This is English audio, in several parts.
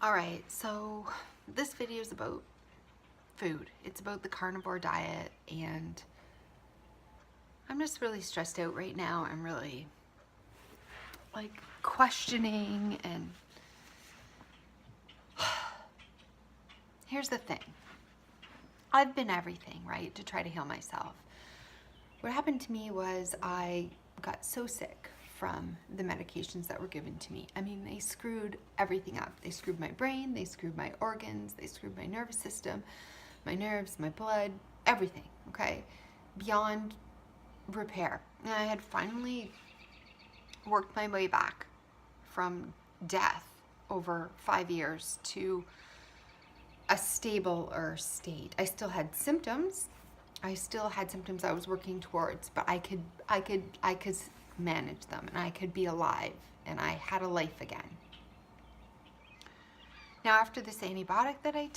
All right, so this video is about food. It's about the carnivore diet, and I'm just really stressed out right now. I'm really questioning, and here's the thing. I've been everything, right, to try to heal myself. What happened to me was I got so sick from the medications that were given to me. I mean, they screwed everything up. They screwed my brain, they screwed my organs, they screwed my nervous system, my nerves, my blood, everything, okay? Beyond repair. And I had finally worked my way back from death over 5 years to a stabler state. I still had symptoms. I was working towards, but I could manage them, and I could be alive, and I had a life again. Now, after this antibiotic that I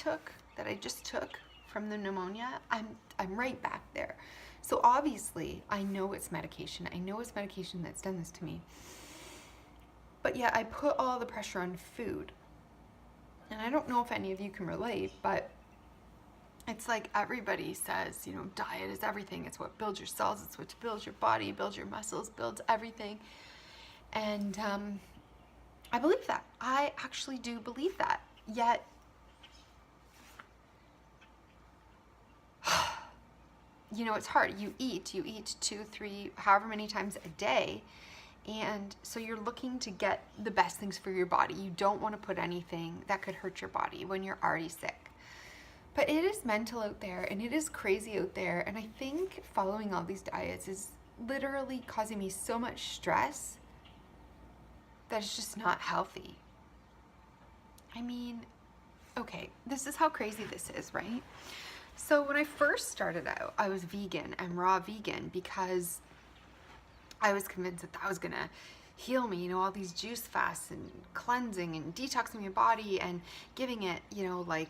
just took from the pneumonia, I'm right back there. So obviously, I know it's medication. I know it's medication that's done this to me. But yet I put all the pressure on food. And I don't know if any of you can relate, but it's like everybody says, diet is everything. It's what builds your cells. It's what builds your body, builds your muscles, builds everything. And I believe that. I actually do believe that. Yet, it's hard. You eat 2, 3, however many times a day. And so you're looking to get the best things for your body. You don't want to put anything that could hurt your body when you're already sick. But it is mental out there, and it is crazy out there. And I think following all these diets is literally causing me so much stress that it's just not healthy. I mean, okay, this is how crazy this is, right? So when I first started out, I was vegan and raw vegan because I was convinced that was gonna heal me, all these juice fasts and cleansing and detoxing your body and giving it,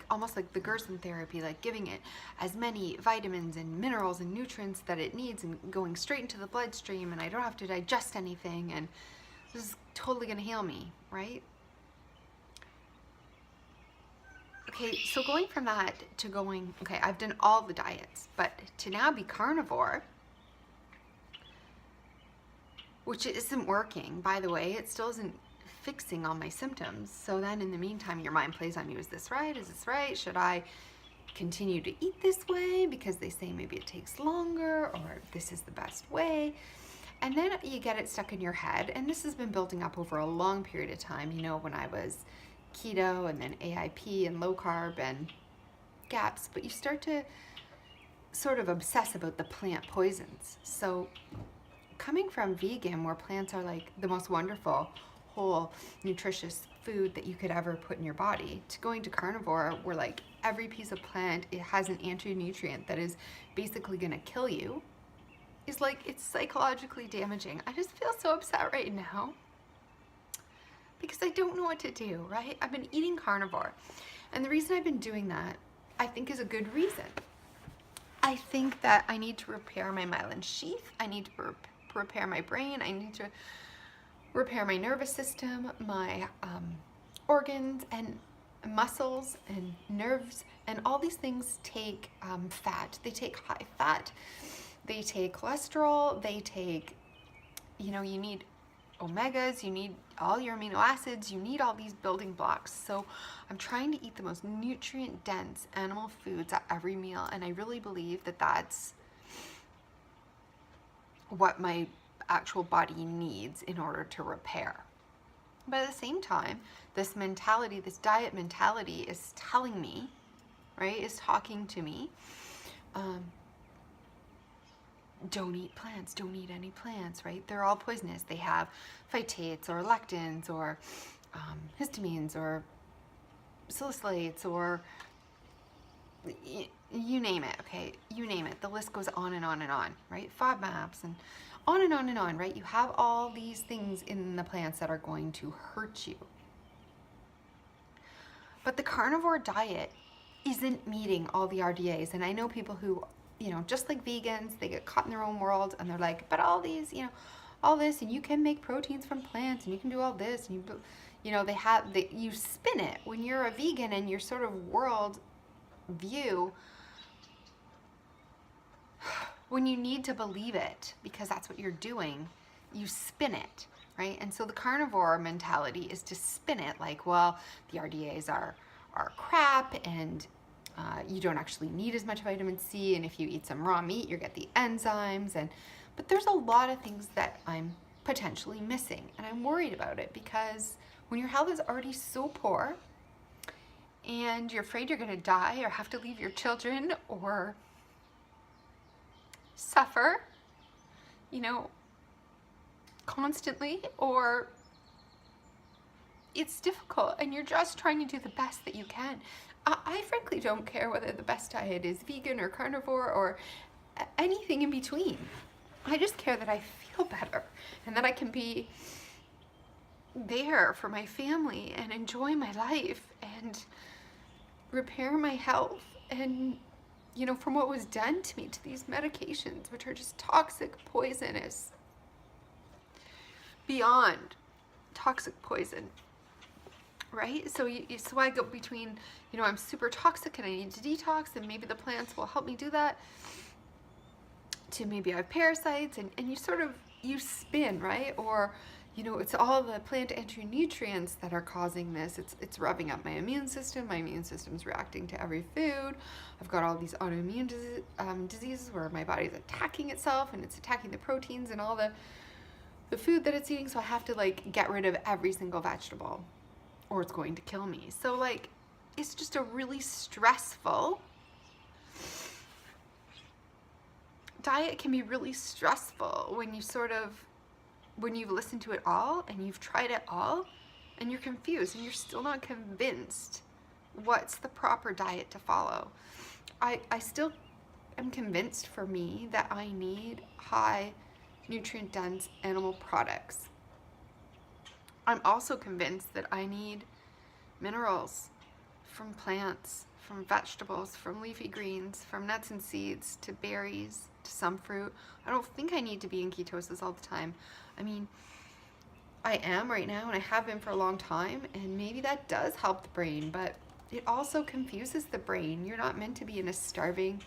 almost like the Gerson therapy, like giving it as many vitamins and minerals and nutrients that it needs and going straight into the bloodstream, and I don't have to digest anything, and this is totally gonna heal me, right? Okay, so going from that to going, okay, I've done all the diets, but to now be carnivore, which isn't working, by the way. It still isn't fixing all my symptoms. So then in the meantime, your mind plays on you. Is this right? Is this right? Should I continue to eat this way because they say maybe it takes longer, or this is the best way? And then you get it stuck in your head. And this has been building up over a long period of time. When I was keto and then AIP and low carb and GAPS, but you start to sort of obsess about the plant poisons. So coming from vegan, where plants are like the most wonderful, whole, nutritious food that you could ever put in your body, to going to carnivore, where like every piece of plant, it has an anti-nutrient that is basically gonna kill you, is like, it's psychologically damaging. I just feel so upset right now because I don't know what to do, right? I've been eating carnivore, and the reason I've been doing that, I think, is a good reason. I think that I need to repair my myelin sheath. I need to repair my brain. I need to repair my nervous system, my organs and muscles and nerves, and all these things take fat. They take high fat, they take cholesterol, they take, you need omegas, you need all your amino acids, you need all these building blocks. So I'm trying to eat the most nutrient dense animal foods at every meal, and I really believe that that's what my actual body needs in order to repair. But at the same time, this mentality, this diet mentality, is telling me, right, is talking to me, don't eat plants, don't eat any plants, right? They're all poisonous. They have phytates or lectins or histamines or salicylates or you name it, okay? You name it. The list goes on and on and on, right? FODMAPs and on and on and on, right? You have all these things in the plants that are going to hurt you. But the carnivore diet isn't meeting all the RDAs. And I know people who, just like vegans, they get caught in their own world, and they're like, but all these, all this, and you can make proteins from plants, and you can do all this, and you know, you spin it when you're a vegan, and your sort of world view, when you need to believe it because that's what you're doing, you spin it, right? And so the carnivore mentality is to spin it like, well, the RDAs are crap, and you don't actually need as much vitamin C, and if you eat some raw meat, you get the enzymes, but there's a lot of things that I'm potentially missing, and I'm worried about it, because when your health is already so poor and you're afraid you're going to die or have to leave your children or suffer, you know, constantly, or it's difficult and you're just trying to do the best that you can. I frankly don't care whether the best diet is vegan or carnivore or anything in between. I just care that I feel better and that I can be there for my family and enjoy my life and repair my health, and, you know, from what was done to me, to these medications, which are just toxic, poisonous, beyond toxic poison, right? So so I go between, you know, I'm super toxic and I need to detox, and maybe the plants will help me do that, to maybe I have parasites, and you sort of, you spin, right? Or, you know, it's all the plant anti-nutrients that are causing this. It's revving up my immune system. My immune system's reacting to every food. I've got all these autoimmune diseases where my body's attacking itself, and it's attacking the proteins and all the food that it's eating. So I have to like get rid of every single vegetable or it's going to kill me. So like, it's just a really stressful diet. Can be really stressful when you sort of, when you've listened to it all and you've tried it all and you're confused and you're still not convinced what's the proper diet to follow. I still am convinced, for me, that I need high nutrient dense animal products. I'm also convinced that I need minerals from plants, from vegetables, from leafy greens, from nuts and seeds, to berries, to some fruit. I don't think I need to be in ketosis all the time. I mean, I am right now, and I have been for a long time, and maybe that does help the brain, but it also confuses the brain. You're not meant to be in a starving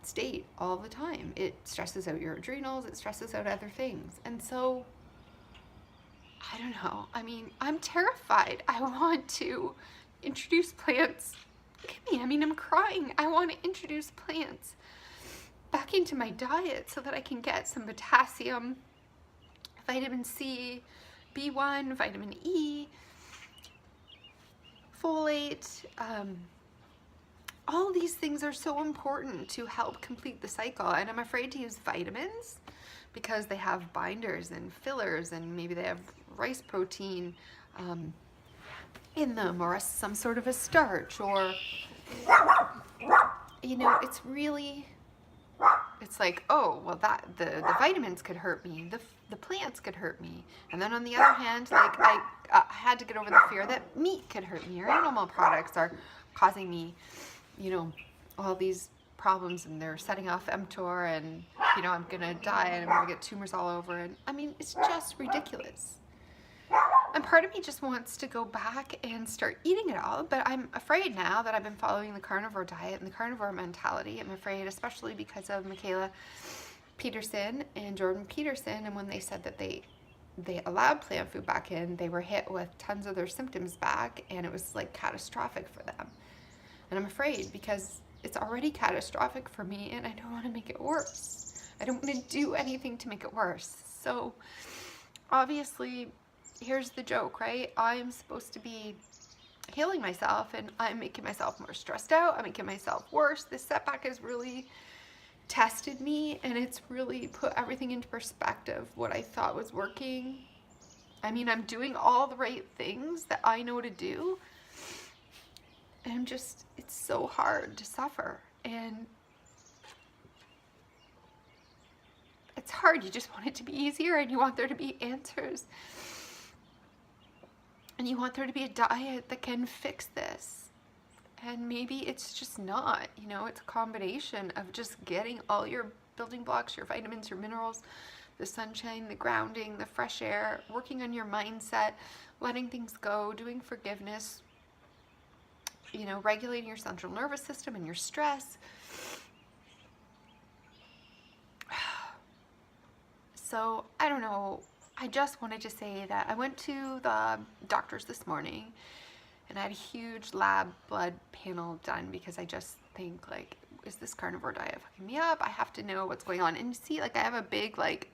state all the time. It stresses out your adrenals, it stresses out other things. And so, I don't know. I mean, I'm terrified. I want to introduce plants. Look at me. I mean, I'm crying. I want to introduce plants back into my diet so that I can get some potassium, vitamin C, B1, vitamin E, folate. All these things are so important to help complete the cycle. And I'm afraid to use vitamins because they have binders and fillers, and maybe they have rice protein in them, or some sort of a starch, or, you know, it's really, it's like, oh, well, that the vitamins could hurt me, the plants could hurt me, and then on the other hand, like, I had to get over the fear that meat could hurt me, or animal products are causing me, you know, all these problems, and they're setting off mTOR, and, you know, I'm gonna die and I'm gonna get tumors all over, and I mean, it's just ridiculous. And part of me just wants to go back and start eating it all, but I'm afraid now that I've been following the carnivore diet and the carnivore mentality. I'm afraid, especially because of Michaela Peterson and Jordan Peterson, and when they said that they allowed plant food back in, they were hit with tons of their symptoms back, and it was like catastrophic for them. And I'm afraid because it's already catastrophic for me, and I don't want to make it worse. I don't want to do anything to make it worse. So obviously, here's the joke, right? I'm supposed to be healing myself, and I'm making myself more stressed out. I'm making myself worse. This setback has really tested me, and it's really put everything into perspective. What I thought was working, I mean, I'm doing all the right things that I know to do, and I'm just, it's so hard to suffer, and it's hard. You just want it to be easier, and you want there to be answers. And you want there to be a diet that can fix this. And maybe it's just not, you know, it's a combination of just getting all your building blocks, your vitamins, your minerals, the sunshine, the grounding, the fresh air, working on your mindset, letting things go, doing forgiveness, you know, regulating your central nervous system and your stress. So, I don't know. I just wanted to say that I went to the doctor's this morning and I had a huge lab blood panel done because I just think, like, is this carnivore diet fucking me up? I have to know what's going on. And you see, like, I have a big, like,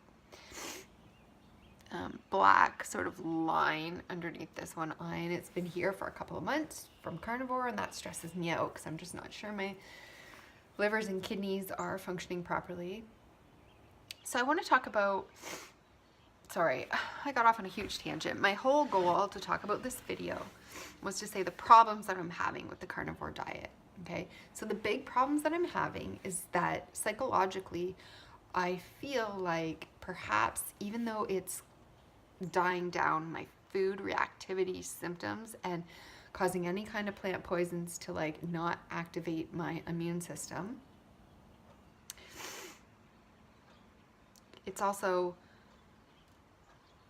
black sort of line underneath this one eye, and it's been here for a couple of months from carnivore, and that stresses me out because I'm just not sure my livers and kidneys are functioning properly. So I want to talk about, sorry, I got off on a huge tangent. My whole goal to talk about this video was to say the problems that I'm having with the carnivore diet. Okay, so the big problems that I'm having is that psychologically I feel like perhaps, even though it's dying down my food reactivity symptoms and causing any kind of plant poisons to, like, not activate my immune system, it's also,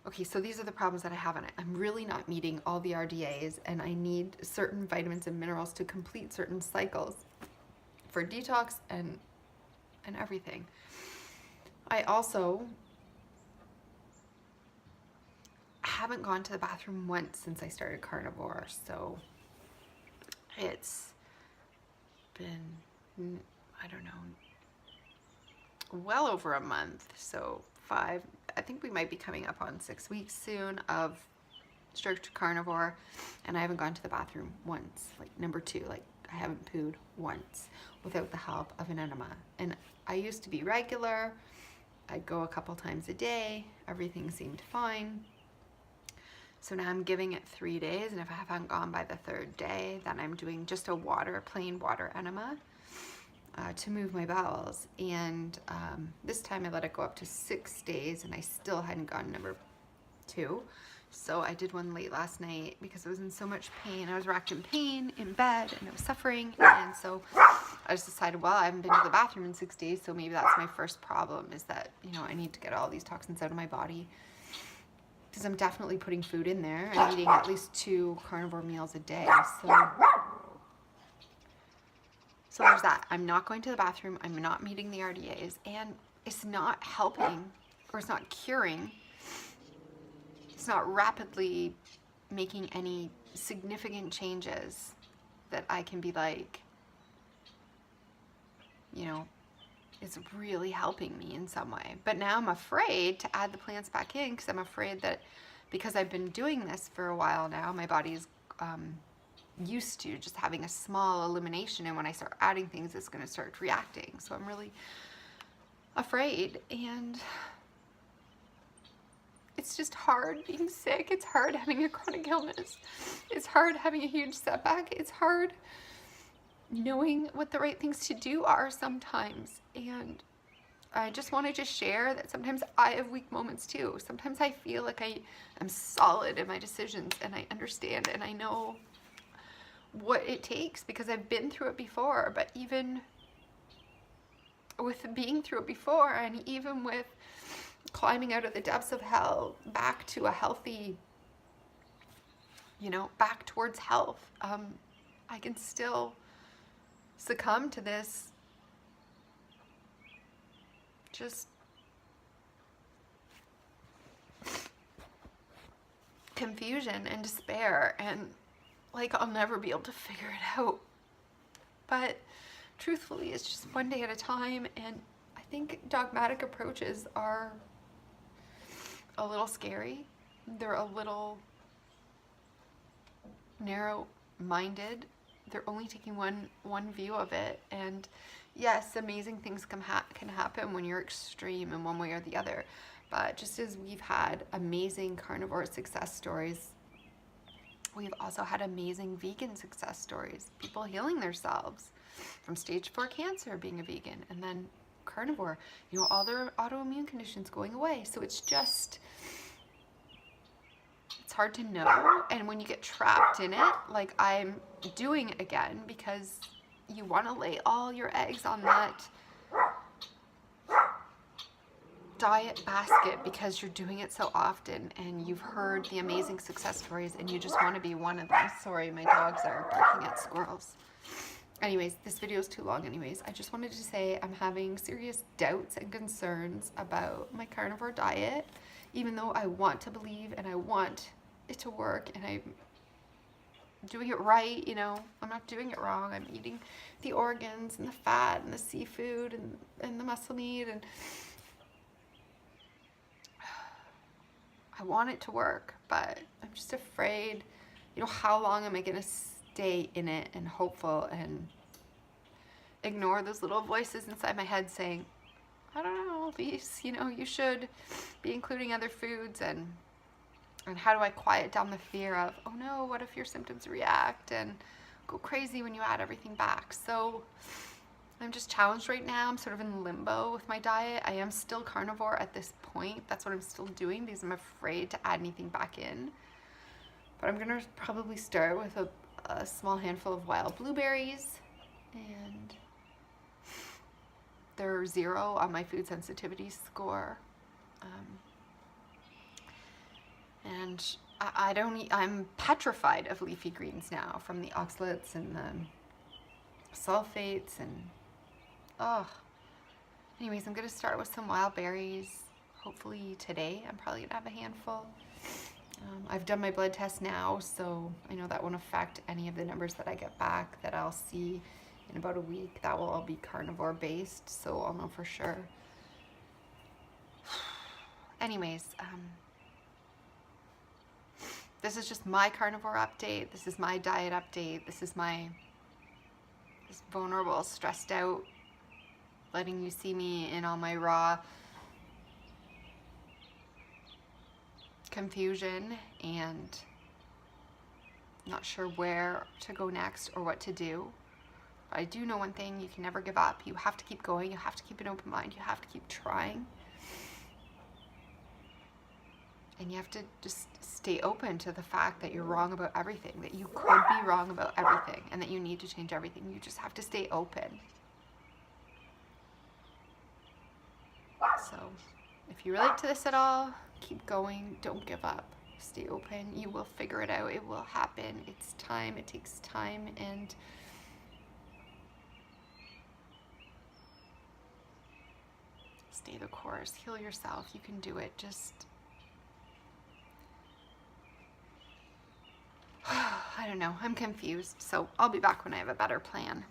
okay, so these are the problems that I have in it. I'm really not meeting all the RDAs, and I need certain vitamins and minerals to complete certain cycles for detox and everything. I also haven't gone to the bathroom once since I started carnivore, so it's been, I don't know, well over a month. So I think we might be coming up on 6 weeks soon of strict carnivore, and I haven't gone to the bathroom once. Like, number 2, like, I haven't pooed once without the help of an enema. And I used to be regular. I'd go a couple times a day. Everything seemed fine. So now I'm giving it 3 days, and if I haven't gone by the 3rd day, then I'm doing just a plain water enema to move my bowels. And this time I let it go up to 6 days, and I still hadn't gone number 2. So I did one late last night because I was in so much pain. I was racked in pain in bed, and I was suffering. And so I just decided, well, I haven't been to the bathroom in 6 days, so maybe that's my first problem, is that, you know, I need to get all these toxins out of my body. Because I'm definitely putting food in there. I'm eating at least 2 carnivore meals a day. So there's that. I'm not going to the bathroom. I'm not meeting the RDAs. And it's not helping, or it's not curing. It's not rapidly making any significant changes that I can be like, you know, it's really helping me in some way. But now I'm afraid to add the plants back in, because I'm afraid that because I've been doing this for a while now, my body's used to just having a small elimination, and when I start adding things, it's going to start reacting. So I'm really afraid, and it's just hard being sick. It's hard having a chronic illness. It's hard having a huge setback. It's hard knowing what the right things to do are sometimes. And I just wanted to share that sometimes I have weak moments too. Sometimes I feel like I am solid in my decisions, and I understand and I know what it takes because I've been through it before. But even with being through it before, and even with climbing out of the depths of hell back to a healthy, you know, back towards health, I can still succumb to this just confusion and despair, and like I'll never be able to figure it out. But truthfully, it's just one day at a time, and I think dogmatic approaches are a little scary. They're a little narrow-minded. They're only taking one view of it. And yes, amazing things can happen when you're extreme in one way or the other. But just as we've had amazing carnivore success stories, we've also had amazing vegan success stories. People healing themselves from stage 4 cancer being a vegan, and then carnivore, you know, all their autoimmune conditions going away. So it's just, it's hard to know. And when you get trapped in it, like I'm doing again, because you want to lay all your eggs on that diet basket because you're doing it so often and you've heard the amazing success stories and you just want to be one of them. Sorry, my dogs are barking at squirrels. Anyways, this video is too long anyways. I just wanted to say I'm having serious doubts and concerns about my carnivore diet, even though I want to believe and I want it to work and I'm doing it right, you know. I'm not doing it wrong. I'm eating the organs and the fat and the seafood and the muscle meat, and I want it to work, but I'm just afraid, you know, how long am I going to stay in it and hopeful and ignore those little voices inside my head saying, I don't know, Lise, you know, you should be including other foods, and how do I quiet down the fear of, oh no, what if your symptoms react and go crazy when you add everything back? So I'm just challenged right now. I'm sort of in limbo with my diet. I am still carnivore at this point. That's what I'm still doing because I'm afraid to add anything back in. But I'm gonna probably start with a small handful of wild blueberries, and they're 0 on my food sensitivity score. And I don't eat, I'm petrified of leafy greens now, from the oxalates and the sulfates and, oh. Anyways, I'm gonna start with some wild berries, hopefully today. I'm probably gonna have a handful. I've done my blood test now, so I know that won't affect any of the numbers that I get back that I'll see in about a week. That will all be carnivore based, so I'll know for sure. Anyways, this is just my carnivore update. This is my diet update. This is this vulnerable, stressed out, letting you see me in all my raw confusion and not sure where to go next or what to do. But I do know one thing: you can never give up. You have to keep going. You have to keep an open mind. You have to keep trying. And you have to just stay open to the fact that you're wrong about everything, that you could be wrong about everything, and that you need to change everything. You just have to stay open. So, if you relate to this at all, keep going. Don't give up. Stay open. You will figure it out. It will happen. It's time. It takes time. And stay the course. Heal yourself. You can do it. Just I don't know. I'm confused. So I'll be back when I have a better plan.